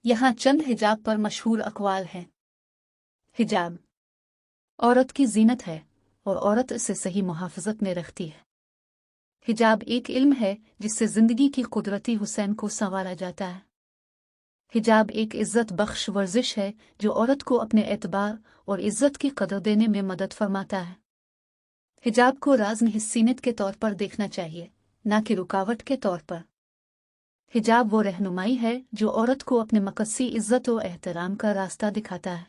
यहाँ चंद हिजाब पर मशहूर अक़वाल हैं। हिजाब औरत की जीनत है और औरत इसे सही मुहाफ़ज़त में रखती है। हिजाब एक इल्म है जिससे ज़िंदगी की कुदरती हुसैन को संवारा जाता है। हिजाब एक इज़्ज़त बख्श वर्जिश है जो औरत को अपने एतबार और इज़्ज़त की कदर देने में मदद फरमाता है। हिजाब को राज़ हिस्सीनत के तौर पर देखना चाहिए, न कि रुकावट के तौर पर। हिजाब वो रहनुमाई है जो औरत को अपने मकसी इज़्ज़त और एहतराम का रास्ता दिखाता है।